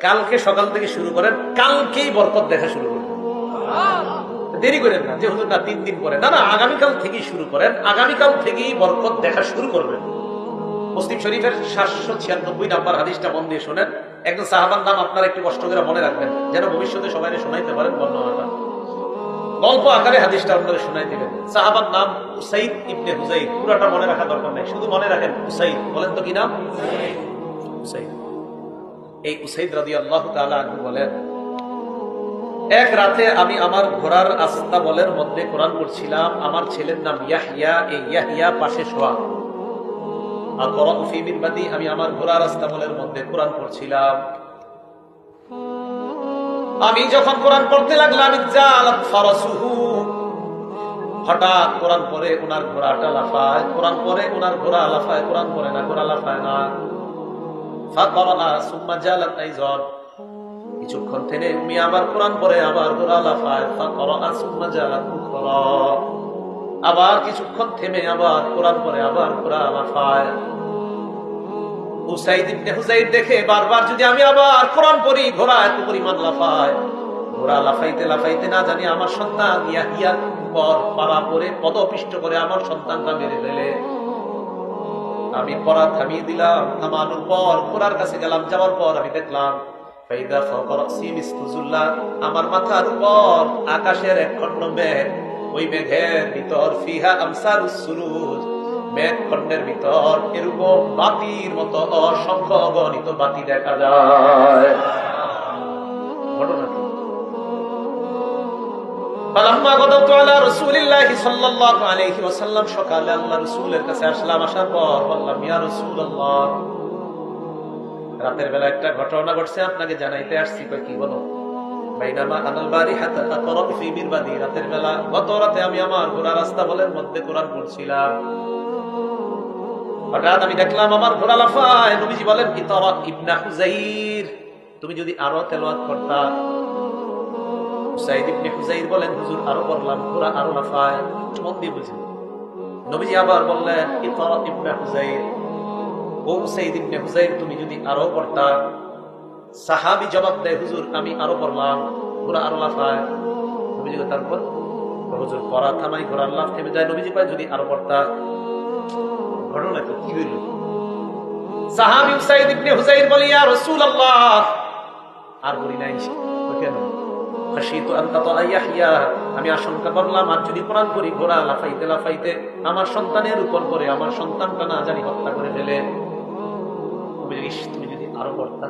কালকে সকাল থেকে শুরু করেন, কালকেই বরকত দেখা শুরু করবেন। দেরি করেন না যে হুজুর না 3 দিন পরে, না না, আগামীকাল থেকেই শুরু করেন, আগামীকাল থেকেই বরকত দেখা শুরু করবেন। মুসলিম শরীফের 796 নাম্বার হাদিসটা মন দিয়ে শোনেন। একজন সাহাবার নাম আপনারা একটু কষ্ট করে মনে রাখবেন, যেন ভবিষ্যতে সবাই শোনাইতে পারেন বর্ণনাটা। গল্প আকারে হাদিসটা আপনারা শোনাই দিবেন। সাহাবার নাম উসাইদ ইবনে হুজাইর। পুরাটা মনে রাখা দরকার নাই, শুধু মনে রাখেন উসাইদ। বলেন তো কি নাম? উসাইদ। এই উসাইদ রাদিয়াল্লাহু তাআলা আনহু বলেন, এক রাতে আমি আমার ঘোড়ার আস্তাবলের মধ্যে কোরআন পড়ছিলাম। আমার ছেলের নাম ইয়াহইয়া। এই ইয়াহইয়া পাশে শোয়া। আকরাউ ফি মিনবাদি, আমি আমার ঘোড়ার আস্তাবলের মধ্যে কোরআন পড়ছিলাম। আমি যখন কোরআন পড়তে লাগলাম, জালাত ফারাসুহু, হঠাৎ কোরআন পড়ে ওনার ঘোড়াটা লাফায়, কোরআন পড়ে ওনার ঘোড়া লাফায়, কোরআন পড়ে না ঘোড়া লাফায় না। ফাকারা সুম্মা জালাত আইযান, কিছুক্ষণ থেকে উনি আবার কোরআন পড়ে আবার ঘোড়া লাফায়। ফাকারা সুম্মা জালাত উখরা, আবার কিছুক্ষণ থেমে আবার কোরআন পড়ে আবার ঘোড়া লাফায়। উসাইদ ইবনে হুজাইর দেখে বারবার যদি আমি আবার কোরআন পড়ি ঘোড়া এত পরিমাণ লাফায়, ঘোড়া লাফাইতে লাফাইতে না জানি আমার সন্তান ইয়াহিয়ার উপর পাড়া পড়ে পদপিষ্ট করে আমার সন্তানটা মেরে ফেলে। আমি পড়া থামিয়ে দিলাম, থামানোর পর ঘোড়ার কাছে গেলাম, যাওয়ার পর আমি দেখলাম ফাইদা ফাওকা রাসি মিসতুজুল্লাহ, আমার মাথার উপর আকাশের এক খণ্ড মেঘ, ওই মেঘের ভিতর ফিহা আমসারুস সুরুজ, মেঘখণ্ডের ভিতর এরকম বাতির মতো অসংখ্য অগণিত বাতি দেখা যায়। ঘটনা কি? ফালাম্মা গাদাতু আলা রাসূলিল্লাহি সাল্লাল্লাহু আলাইহি ওয়াসাল্লাম, সকালে আল্লাহর রাসূলের কাছে আসলাম। আসার পর বললাম, ইয়া রাসূলুল্লাহ, রাতের বেলা একটা ঘটনা ঘটছে, আপনাকে জানাইতে আসছি। কই কি বলো? বাইনামা আনাল বারিহাতা আকরাউ ফি মিরবাদি, রাতের বেলা গত রাতে আমি আমার ঘোড়ার আস্তাবলের মধ্যে কোরআন পড়ছিলাম। হঠাৎ আমি দেখলাম আমার ঘোড়া লাফায়। নবীজি বলেন, ইতরা ইবনে হুজাইর, তুমি যদি আরো তেলাওয়াত করতা। উসাইদ ইবনে হুজাইর বলেন, হুজুর আরো পড়লাম, ঘোড়া আরো লাফায়। মন দিয়ে বুঝুন। নবীজি আবার বললেন, ইতরা ইবনে হুজাইর, ও উসাইদ ইবনে হুজাইর, তুমি যদি আরো পড়তা। সাহাবী জবাব দেয়, হুজুর আমি আরো পড়লাম, ঘোড়া আরো লাফায়। নবীজি তারপর হুজুর পড়া থামাই, ঘোড়ার লাফ থেমে যায়। নবীজি কয়, যদি আরো পড়তা। ঘটনা তো কি হইল? সাহাবী উসাইদ ইবনে হুজাইর বলে, ইয়া রাসূলুল্লাহ, আর বলি নাই। কেন? খাশিতু আন তাতা ইয়াহইয়া, আমি আশঙ্কা করলাম আর যদি কোরআন পড়ি ঘোড়া লাফাইতে লাফাইতে আমার সন্তানের উপর পড়ে আমার সন্তানটা না জানি হত্যা করে ফেলে। তুমি যদি আরো পড়তা।